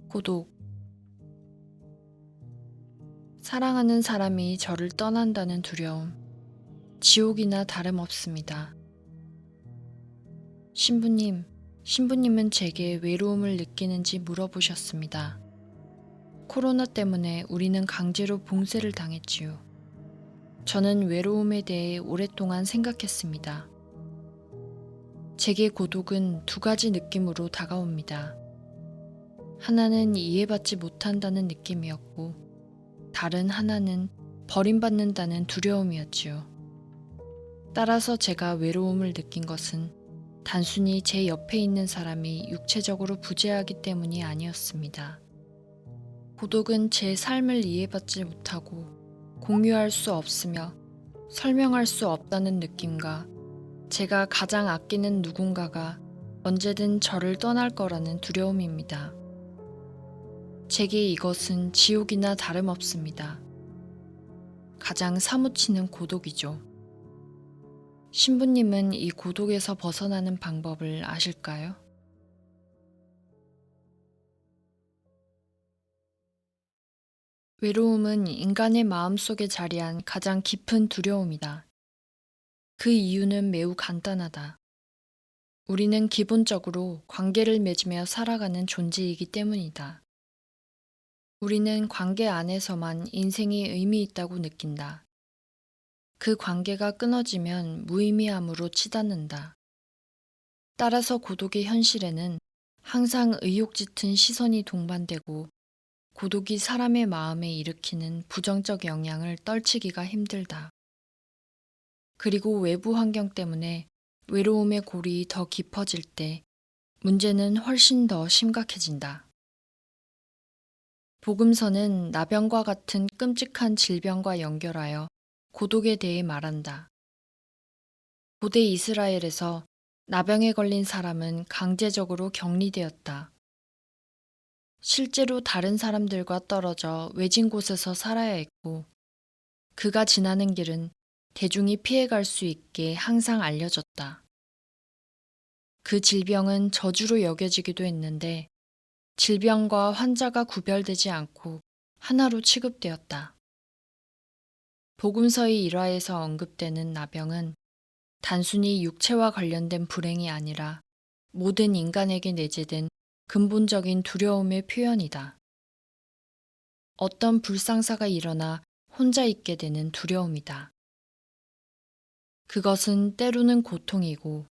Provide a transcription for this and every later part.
고독. 사랑하는 사람이 저를 떠난다는 두려움. 지옥이나 다름없습니다. 신부님은 제게 외로움을 느끼는지 물어보셨습니다. 코로나 때문에 우리는 강제로 봉쇄를 당했지요. 저는 외로움에 대해 오랫동안 생각했습니다. 제게 고독은 두 가지 느낌으로 다가옵니다. 하나는 이해받지 못한다는 느낌이었고, 다른 하나는 버림받는다는 두려움이었지요. 따라서 제가 외로움을 느낀 것은 단순히 제 옆에 있는 사람이 육체적으로 부재하기 때문이 아니었습니다. 고독은 제 삶을 이해받지 못하고 공유할 수 없으며 설명할 수 없다는 느낌과 제가 가장 아끼는 누군가가 언제든 저를 떠날 거라는 두려움입니다. 제게 이것은 지옥이나 다름없습니다. 가장 사무치는 고독이죠. 신부님은 이 고독에서 벗어나는 방법을 아실까요? 외로움은 인간의 마음속에 자리한 가장 깊은 두려움이다. 그 이유는 매우 간단하다. 우리는 기본적으로 관계를 맺으며 살아가는 존재이기 때문이다. 우리는 관계 안에서만 인생이 의미 있다고 느낀다. 그 관계가 끊어지면 무의미함으로 치닫는다. 따라서 고독의 현실에는 항상 의욕 짙은 시선이 동반되고 고독이 사람의 마음에 일으키는 부정적 영향을 떨치기가 힘들다. 그리고 외부 환경 때문에 외로움의 골이 더 깊어질 때 문제는 훨씬 더 심각해진다. 복음서는 나병과 같은 끔찍한 질병과 연결하여 고독에 대해 말한다. 고대 이스라엘에서 나병에 걸린 사람은 강제적으로 격리되었다. 실제로 다른 사람들과 떨어져 외진 곳에서 살아야 했고, 그가 지나는 길은 대중이 피해갈 수 있게 항상 알려졌다. 그 질병은 저주로 여겨지기도 했는데, 질병과 환자가 구별되지 않고 하나로 취급되었다. 복음서의 일화에서 언급되는 나병은 단순히 육체와 관련된 불행이 아니라 모든 인간에게 내재된 근본적인 두려움의 표현이다. 어떤 불상사가 일어나 혼자 있게 되는 두려움이다. 그것은 때로는 고통이고,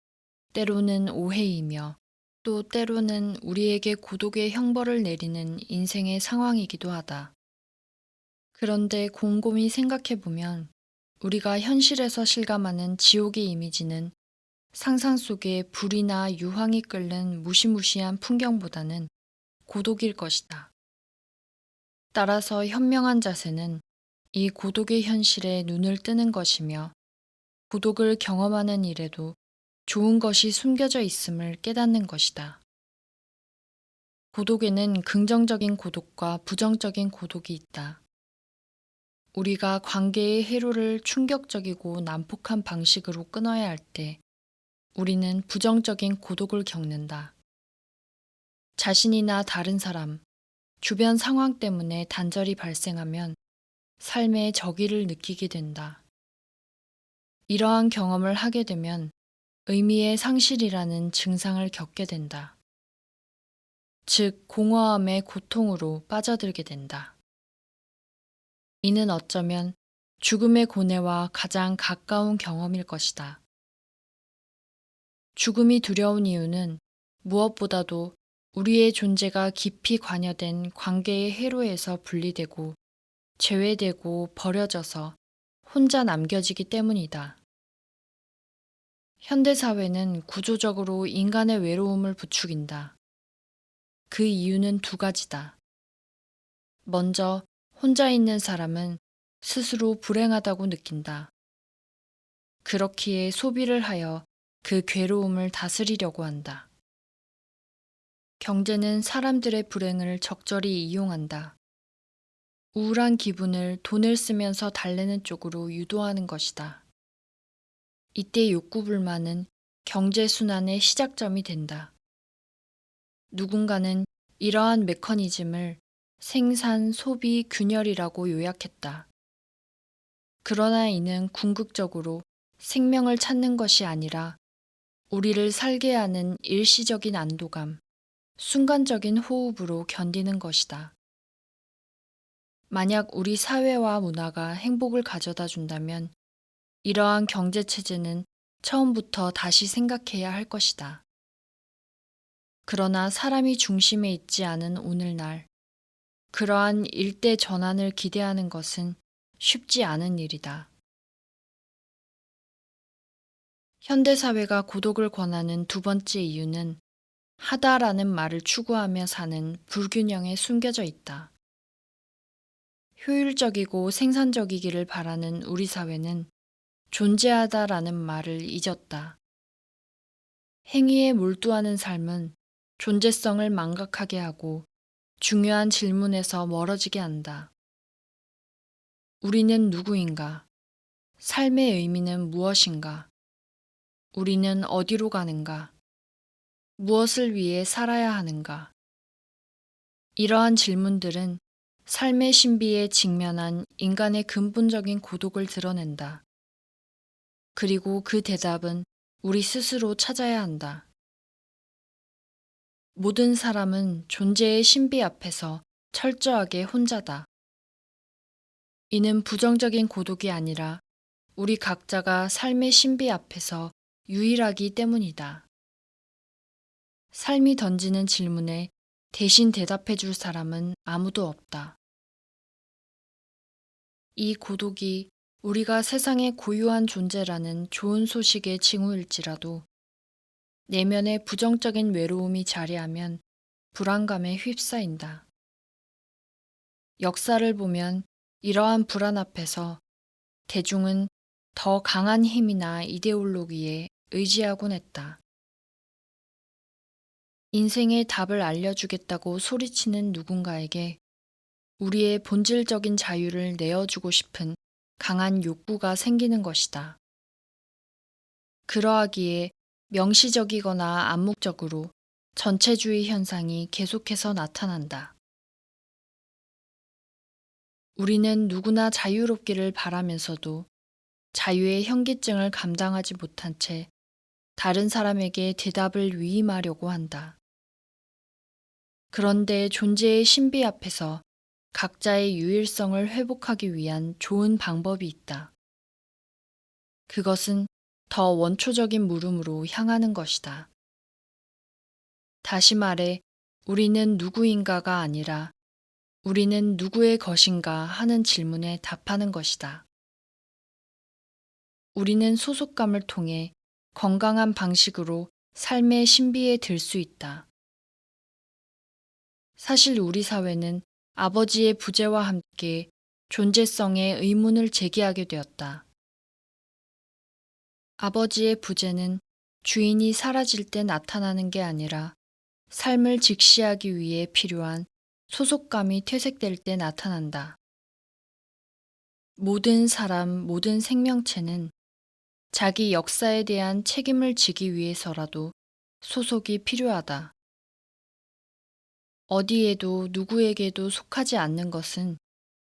때로는 오해이며, 또 때로는 우리에게 고독의 형벌을 내리는 인생의 상황이기도 하다. 그런데 곰곰이 생각해보면 우리가 현실에서 실감하는 지옥의 이미지는 상상 속에 불이나 유황이 끓는 무시무시한 풍경보다는 고독일 것이다. 따라서 현명한 자세는 이 고독의 현실에 눈을 뜨는 것이며 고독을 경험하는 일에도 좋은 것이 숨겨져 있음을 깨닫는 것이다. 고독에는 긍정적인 고독과 부정적인 고독이 있다. 우리가 관계의 회로를 충격적이고 난폭한 방식으로 끊어야 할 때 우리는 부정적인 고독을 겪는다. 자신이나 다른 사람, 주변 상황 때문에 단절이 발생하면 삶의 저기를 느끼게 된다. 이러한 경험을 하게 되면 의미의 상실이라는 증상을 겪게 된다. 즉, 공허함의 고통으로 빠져들게 된다. 이는 어쩌면 죽음의 고뇌와 가장 가까운 경험일 것이다. 죽음이 두려운 이유는 무엇보다도 우리의 존재가 깊이 관여된 관계의 회로에서 분리되고 제외되고 버려져서 혼자 남겨지기 때문이다. 현대사회는 구조적으로 인간의 외로움을 부추긴다. 그 이유는 두 가지다. 먼저, 혼자 있는 사람은 스스로 불행하다고 느낀다. 그렇기에 소비를 하여 그 괴로움을 다스리려고 한다. 경제는 사람들의 불행을 적절히 이용한다. 우울한 기분을 돈을 쓰면서 달래는 쪽으로 유도하는 것이다. 이때 욕구불만은 경제순환의 시작점이 된다. 누군가는 이러한 메커니즘을 생산, 소비, 균열이라고 요약했다. 그러나 이는 궁극적으로 생명을 찾는 것이 아니라 우리를 살게 하는 일시적인 안도감, 순간적인 호흡으로 견디는 것이다. 만약 우리 사회와 문화가 행복을 가져다 준다면 이러한 경제체제는 처음부터 다시 생각해야 할 것이다. 그러나 사람이 중심에 있지 않은 오늘날, 그러한 일대 전환을 기대하는 것은 쉽지 않은 일이다. 현대사회가 고독을 권하는 두 번째 이유는 하다라는 말을 추구하며 사는 불균형에 숨겨져 있다. 효율적이고 생산적이기를 바라는 우리 사회는 존재하다라는 말을 잊었다. 행위에 몰두하는 삶은 존재성을 망각하게 하고 중요한 질문에서 멀어지게 한다. 우리는 누구인가? 삶의 의미는 무엇인가? 우리는 어디로 가는가? 무엇을 위해 살아야 하는가? 이러한 질문들은 삶의 신비에 직면한 인간의 근본적인 고독을 드러낸다. 그리고 그 대답은 우리 스스로 찾아야 한다. 모든 사람은 존재의 신비 앞에서 철저하게 혼자다. 이는 부정적인 고독이 아니라 우리 각자가 삶의 신비 앞에서 유일하기 때문이다. 삶이 던지는 질문에 대신 대답해 줄 사람은 아무도 없다. 이 고독이 우리가 세상의 고유한 존재라는 좋은 소식의 징후일지라도 내면에 부정적인 외로움이 자리하면 불안감에 휩싸인다. 역사를 보면 이러한 불안 앞에서 대중은 더 강한 힘이나 이데올로기에 의지하곤 했다. 인생의 답을 알려주겠다고 소리치는 누군가에게 우리의 본질적인 자유를 내어주고 싶은 강한 욕구가 생기는 것이다. 그러하기에 명시적이거나 암묵적으로 전체주의 현상이 계속해서 나타난다. 우리는 누구나 자유롭기를 바라면서도 자유의 현기증을 감당하지 못한 채 다른 사람에게 대답을 위임하려고 한다. 그런데 존재의 신비 앞에서 각자의 유일성을 회복하기 위한 좋은 방법이 있다. 그것은 더 원초적인 물음으로 향하는 것이다. 다시 말해, 우리는 누구인가가 아니라 우리는 누구의 것인가 하는 질문에 답하는 것이다. 우리는 소속감을 통해 건강한 방식으로 삶의 신비에 들 수 있다. 사실 우리 사회는 아버지의 부재와 함께 존재성의 의문을 제기하게 되었다. 아버지의 부재는 주인이 사라질 때 나타나는 게 아니라 삶을 직시하기 위해 필요한 소속감이 퇴색될 때 나타난다. 모든 사람, 모든 생명체는 자기 역사에 대한 책임을 지기 위해서라도 소속이 필요하다. 어디에도 누구에게도 속하지 않는 것은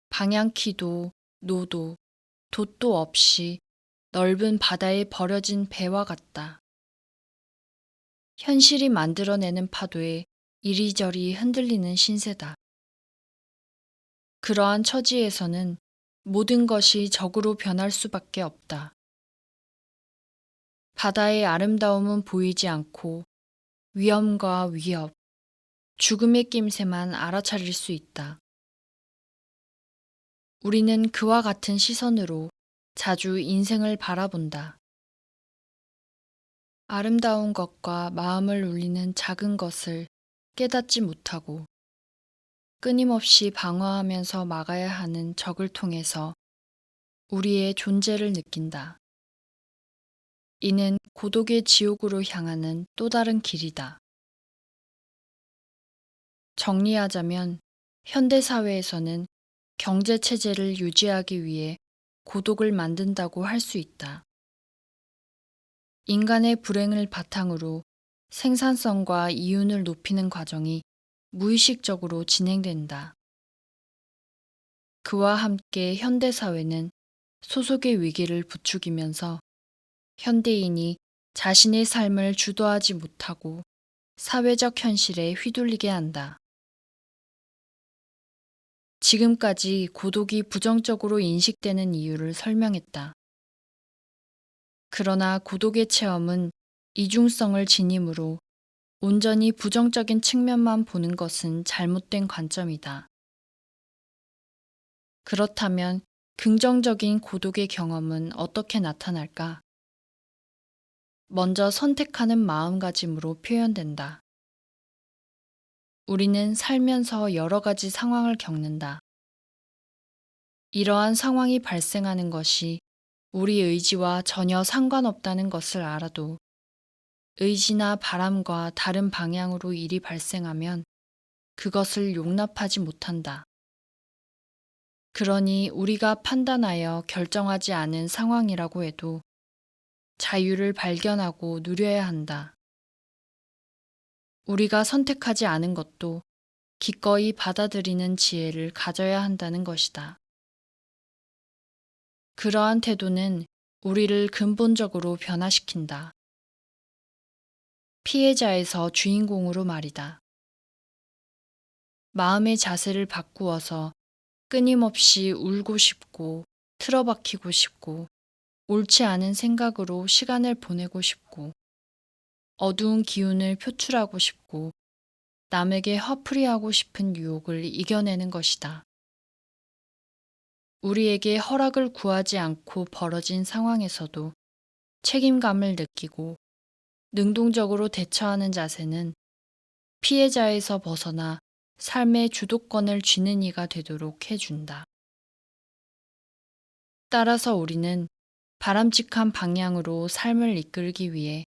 방향키도 노도 돛도 없이 넓은 바다에 버려진 배와 같다. 현실이 만들어내는 파도에 이리저리 흔들리는 신세다. 그러한 처지에서는 모든 것이 적으로 변할 수밖에 없다. 바다의 아름다움은 보이지 않고 위험과 위협, 죽음의 낌새만 알아차릴 수 있다. 우리는 그와 같은 시선으로 자주 인생을 바라본다. 아름다운 것과 마음을 울리는 작은 것을 깨닫지 못하고 끊임없이 방어하면서 막아야 하는 적을 통해서 우리의 존재를 느낀다. 이는 고독의 지옥으로 향하는 또 다른 길이다. 정리하자면 현대사회에서는 경제체제를 유지하기 위해 고독을 만든다고 할 수 있다. 인간의 불행을 바탕으로 생산성과 이윤을 높이는 과정이 무의식적으로 진행된다. 그와 함께 현대사회는 소속의 위기를 부추기면서 현대인이 자신의 삶을 주도하지 못하고 사회적 현실에 휘둘리게 한다. 지금까지 고독이 부정적으로 인식되는 이유를 설명했다. 그러나 고독의 체험은 이중성을 지니므로 온전히 부정적인 측면만 보는 것은 잘못된 관점이다. 그렇다면 긍정적인 고독의 경험은 어떻게 나타날까? 먼저 선택하는 마음가짐으로 표현된다. 우리는 살면서 여러 가지 상황을 겪는다. 이러한 상황이 발생하는 것이 우리 의지와 전혀 상관없다는 것을 알아도 의지나 바람과 다른 방향으로 일이 발생하면 그것을 용납하지 못한다. 그러니 우리가 판단하여 결정하지 않은 상황이라고 해도 자유를 발견하고 누려야 한다. 우리가 선택하지 않은 것도 기꺼이 받아들이는 지혜를 가져야 한다는 것이다. 그러한 태도는 우리를 근본적으로 변화시킨다. 피해자에서 주인공으로 말이다. 마음의 자세를 바꾸어서 끊임없이 울고 싶고 틀어박히고 싶고 옳지 않은 생각으로 시간을 보내고 싶고 어두운 기운을 표출하고 싶고 남에게 화풀이하고 싶은 유혹을 이겨내는 것이다. 우리에게 허락을 구하지 않고 벌어진 상황에서도 책임감을 느끼고 능동적으로 대처하는 자세는 피해자에서 벗어나 삶의 주도권을 쥐는 이가 되도록 해준다. 따라서 우리는 바람직한 방향으로 삶을 이끌기 위해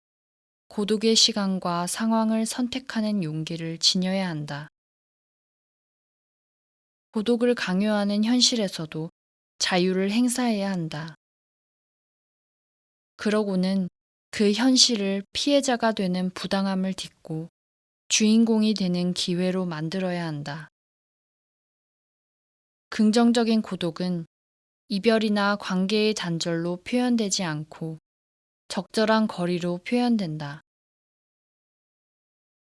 고독의 시간과 상황을 선택하는 용기를 지녀야 한다. 고독을 강요하는 현실에서도 자유를 행사해야 한다. 그러고는 그 현실을 피해자가 되는 부당함을 딛고 주인공이 되는 기회로 만들어야 한다. 긍정적인 고독은 이별이나 관계의 단절로 표현되지 않고 적절한 거리로 표현된다.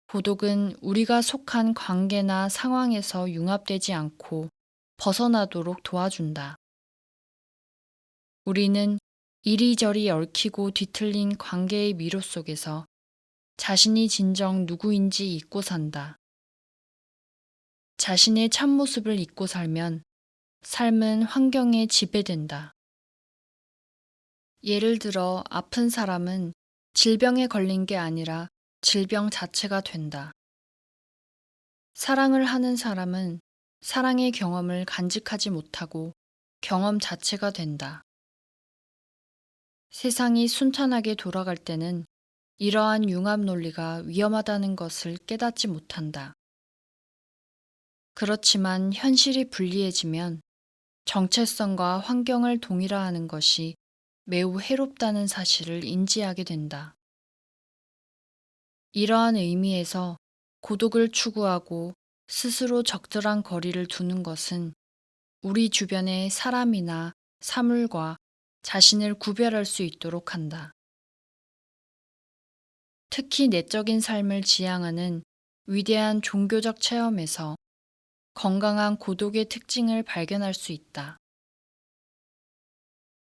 고독은 우리가 속한 관계나 상황에서 융합되지 않고 벗어나도록 도와준다. 우리는 이리저리 얽히고 뒤틀린 관계의 미로 속에서 자신이 진정 누구인지 잊고 산다. 자신의 참모습을 잊고 살면 삶은 환경에 지배된다. 예를 들어 아픈 사람은 질병에 걸린 게 아니라 질병 자체가 된다. 사랑을 하는 사람은 사랑의 경험을 간직하지 못하고 경험 자체가 된다. 세상이 순탄하게 돌아갈 때는 이러한 융합 논리가 위험하다는 것을 깨닫지 못한다. 그렇지만 현실이 불리해지면 정체성과 환경을 동일화하는 것이 매우 해롭다는 사실을 인지하게 된다. 이러한 의미에서 고독을 추구하고 스스로 적절한 거리를 두는 것은 우리 주변의 사람이나 사물과 자신을 구별할 수 있도록 한다. 특히 내적인 삶을 지향하는 위대한 종교적 체험에서 건강한 고독의 특징을 발견할 수 있다.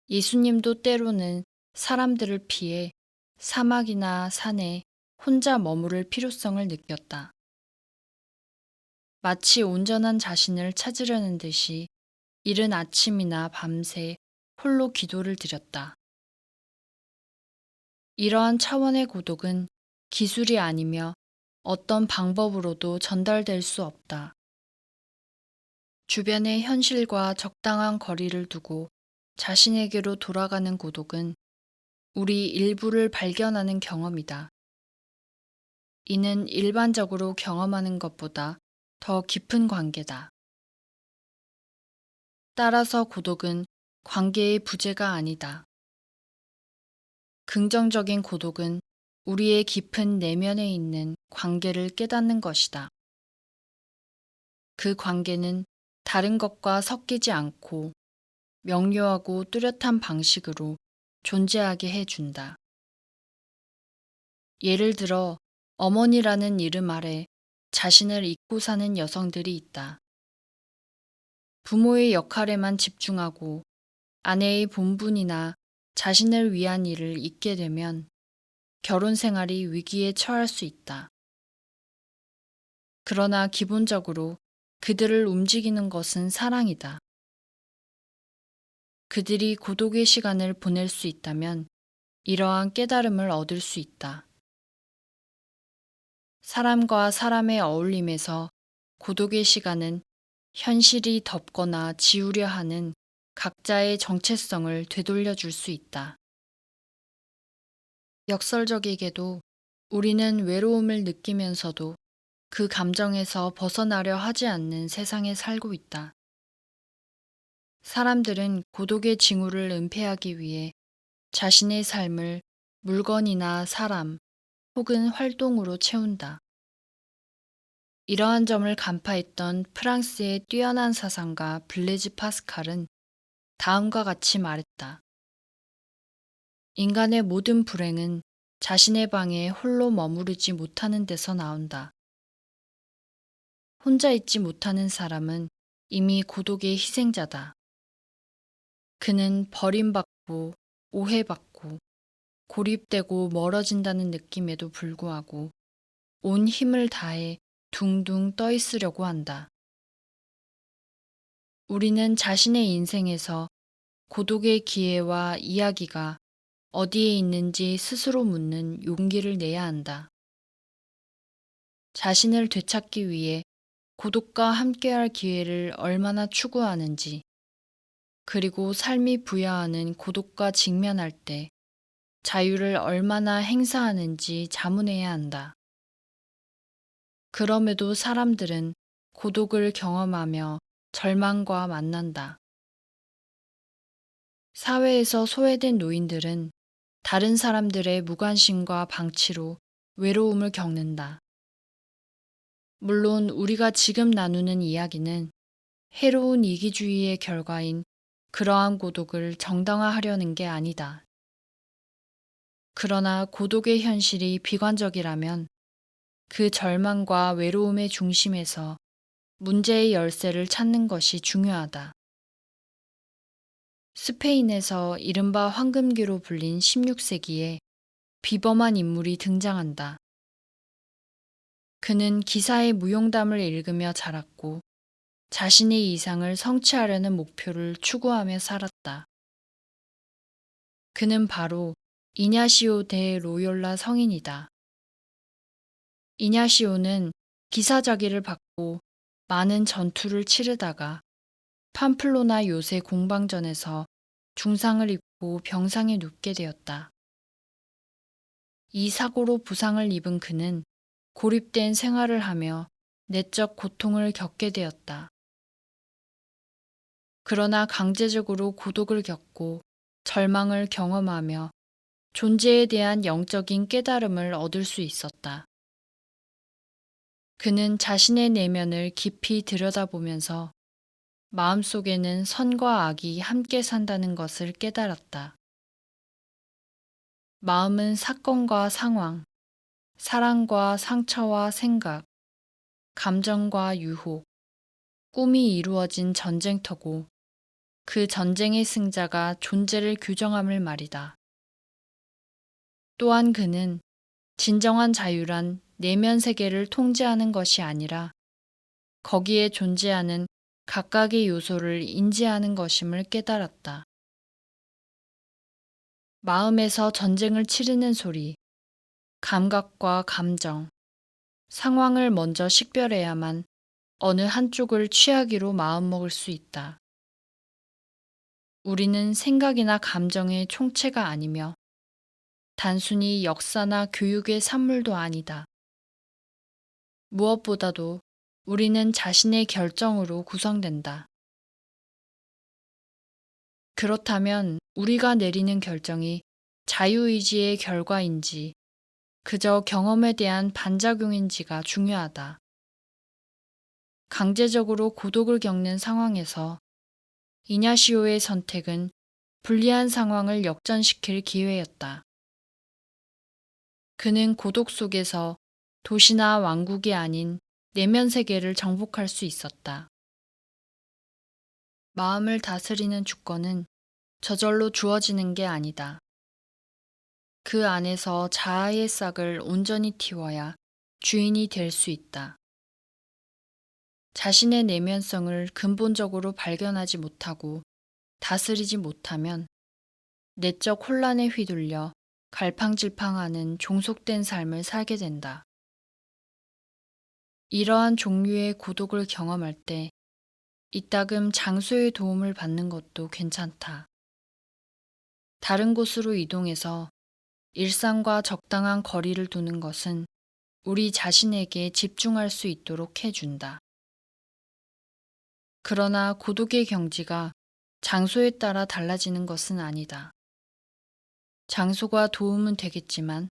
예수님도 때로는 사람들을 피해 사막이나 산에 혼자 머무를 필요성을 느꼈다. 마치 온전한 자신을 찾으려는 듯이 이른 아침이나 밤새 홀로 기도를 드렸다. 이러한 차원의 고독은 기술이 아니며 어떤 방법으로도 전달될 수 없다. 주변의 현실과 적당한 거리를 두고 자신에게로 돌아가는 고독은 우리 일부를 발견하는 경험이다. 이는 일반적으로 경험하는 것보다 더 깊은 관계다. 따라서 고독은 관계의 부재가 아니다. 긍정적인 고독은 우리의 깊은 내면에 있는 관계를 깨닫는 것이다. 그 관계는 다른 것과 섞이지 않고 명료하고 뚜렷한 방식으로 존재하게 해준다. 예를 들어 어머니라는 이름 아래 자신을 잊고 사는 여성들이 있다. 부모의 역할에만 집중하고 아내의 본분이나 자신을 위한 일을 잊게 되면 결혼 생활이 위기에 처할 수 있다. 그러나 기본적으로 그들을 움직이는 것은 사랑이다. 그들이 고독의 시간을 보낼 수 있다면 이러한 깨달음을 얻을 수 있다. 사람과 사람의 어울림에서 고독의 시간은 현실이 덮거나 지우려 하는 각자의 정체성을 되돌려 줄 수 있다. 역설적이게도 우리는 외로움을 느끼면서도 그 감정에서 벗어나려 하지 않는 세상에 살고 있다. 사람들은 고독의 징후를 은폐하기 위해 자신의 삶을 물건이나 사람 혹은 활동으로 채운다. 이러한 점을 간파했던 프랑스의 뛰어난 사상가 블레즈 파스칼은 다음과 같이 말했다. 인간의 모든 불행은 자신의 방에 홀로 머무르지 못하는 데서 나온다. 혼자 있지 못하는 사람은 이미 고독의 희생자다. 그는 버림받고 오해받고 고립되고 멀어진다는 느낌에도 불구하고 온 힘을 다해 둥둥 떠 있으려고 한다. 우리는 자신의 인생에서 고독의 기회와 이야기가 어디에 있는지 스스로 묻는 용기를 내야 한다. 자신을 되찾기 위해 고독과 함께할 기회를 얼마나 추구하는지, 그리고 삶이 부여하는 고독과 직면할 때 자유를 얼마나 행사하는지 자문해야 한다. 그럼에도 사람들은 고독을 경험하며 절망과 만난다. 사회에서 소외된 노인들은 다른 사람들의 무관심과 방치로 외로움을 겪는다. 물론 우리가 지금 나누는 이야기는 해로운 이기주의의 결과인 그러한 고독을 정당화하려는 게 아니다. 그러나 고독의 현실이 비관적이라면 그 절망과 외로움의 중심에서 문제의 열쇠를 찾는 것이 중요하다. 스페인에서 이른바 황금기로 불린 16세기에 비범한 인물이 등장한다. 그는 기사의 무용담을 읽으며 자랐고 자신의 이상을 성취하려는 목표를 추구하며 살았다. 그는 바로 이냐시오 데 로욜라 성인이다. 이냐시오는 기사자기를 받고 많은 전투를 치르다가 팜플로나 요새 공방전에서 중상을 입고 병상에 눕게 되었다. 이 사고로 부상을 입은 그는 고립된 생활을 하며 내적 고통을 겪게 되었다. 그러나 강제적으로 고독을 겪고 절망을 경험하며 존재에 대한 영적인 깨달음을 얻을 수 있었다. 그는 자신의 내면을 깊이 들여다보면서 마음속에는 선과 악이 함께 산다는 것을 깨달았다. 마음은 사건과 상황, 사랑과 상처와 생각, 감정과 유혹, 꿈이 이루어진 전쟁터고 그 전쟁의 승자가 존재를 규정함을 말이다. 또한 그는 진정한 자유란 내면 세계를 통제하는 것이 아니라 거기에 존재하는 각각의 요소를 인지하는 것임을 깨달았다. 마음에서 전쟁을 치르는 소리, 감각과 감정, 상황을 먼저 식별해야만 어느 한쪽을 취하기로 마음먹을 수 있다. 우리는 생각이나 감정의 총체가 아니며 단순히 역사나 교육의 산물도 아니다. 무엇보다도 우리는 자신의 결정으로 구성된다. 그렇다면 우리가 내리는 결정이 자유의지의 결과인지 그저 경험에 대한 반작용인지가 중요하다. 강제적으로 고독을 겪는 상황에서 이냐시오의 선택은 불리한 상황을 역전시킬 기회였다. 그는 고독 속에서 도시나 왕국이 아닌 내면 세계를 정복할 수 있었다. 마음을 다스리는 주권은 저절로 주어지는 게 아니다. 그 안에서 자아의 싹을 온전히 틔워야 주인이 될 수 있다. 자신의 내면성을 근본적으로 발견하지 못하고 다스리지 못하면 내적 혼란에 휘둘려 갈팡질팡하는 종속된 삶을 살게 된다. 이러한 종류의 고독을 경험할 때 이따금 장소의 도움을 받는 것도 괜찮다. 다른 곳으로 이동해서 일상과 적당한 거리를 두는 것은 우리 자신에게 집중할 수 있도록 해준다. 그러나 고독의 경지가 장소에 따라 달라지는 것은 아니다. 장소가 도움은 되겠지만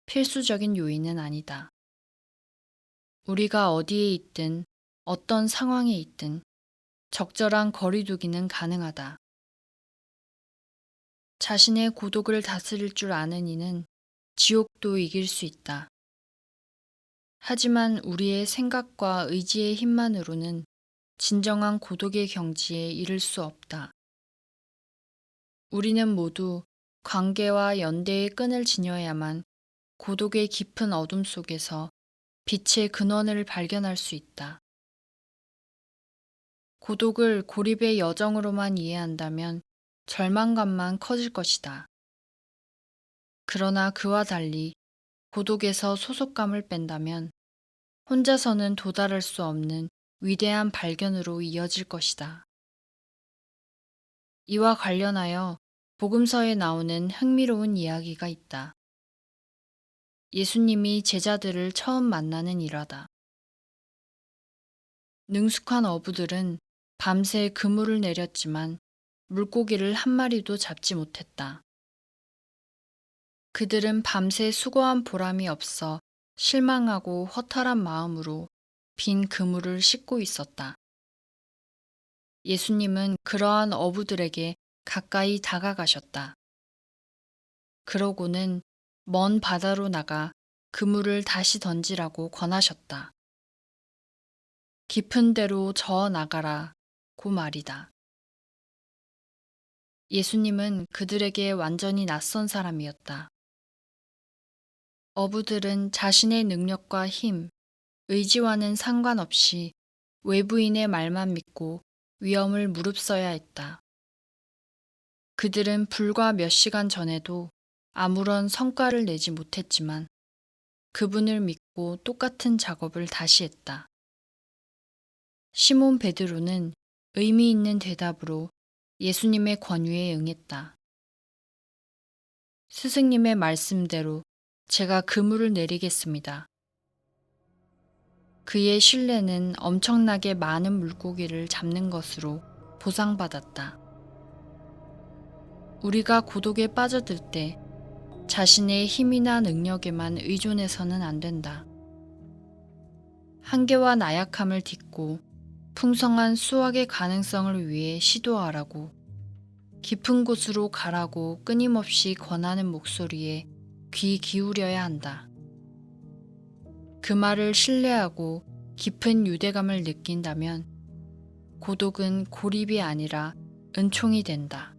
필수적인 요인은 아니다. 우리가 어디에 있든 어떤 상황에 있든 적절한 거리두기는 가능하다. 자신의 고독을 다스릴 줄 아는 이는 지옥도 이길 수 있다. 하지만 우리의 생각과 의지의 힘만으로는 진정한 고독의 경지에 이를 수 없다. 우리는 모두 관계와 연대의 끈을 지녀야만 고독의 깊은 어둠 속에서 빛의 근원을 발견할 수 있다. 고독을 고립의 여정으로만 이해한다면 절망감만 커질 것이다. 그러나 그와 달리 고독에서 소속감을 뺀다면 혼자서는 도달할 수 없는 위대한 발견으로 이어질 것이다. 이와 관련하여 복음서에 나오는 흥미로운 이야기가 있다. 예수님이 제자들을 처음 만나는 일화다. 능숙한 어부들은 밤새 그물을 내렸지만 물고기를 한 마리도 잡지 못했다. 그들은 밤새 수고한 보람이 없어 실망하고 허탈한 마음으로 빈 그물을 씻고 있었다. 예수님은 그러한 어부들에게 가까이 다가가셨다. 그러고는 먼 바다로 나가 그물을 다시 던지라고 권하셨다. 깊은 데로 저어 나가라고 말이다. 예수님은 그들에게 완전히 낯선 사람이었다. 어부들은 자신의 능력과 힘, 의지와는 상관없이 외부인의 말만 믿고 위험을 무릅써야 했다. 그들은 불과 몇 시간 전에도 아무런 성과를 내지 못했지만 그분을 믿고 똑같은 작업을 다시 했다. 시몬 베드로는 의미 있는 대답으로 예수님의 권유에 응했다. 스승님의 말씀대로 제가 그물을 내리겠습니다. 그의 신뢰는 엄청나게 많은 물고기를 잡는 것으로 보상받았다. 우리가 고독에 빠져들 때 자신의 힘이나 능력에만 의존해서는 안 된다. 한계와 나약함을 딛고 풍성한 수확의 가능성을 위해 시도하라고, 깊은 곳으로 가라고 끊임없이 권하는 목소리에 귀 기울여야 한다. 그 말을 신뢰하고 깊은 유대감을 느낀다면 고독은 고립이 아니라 은총이 된다.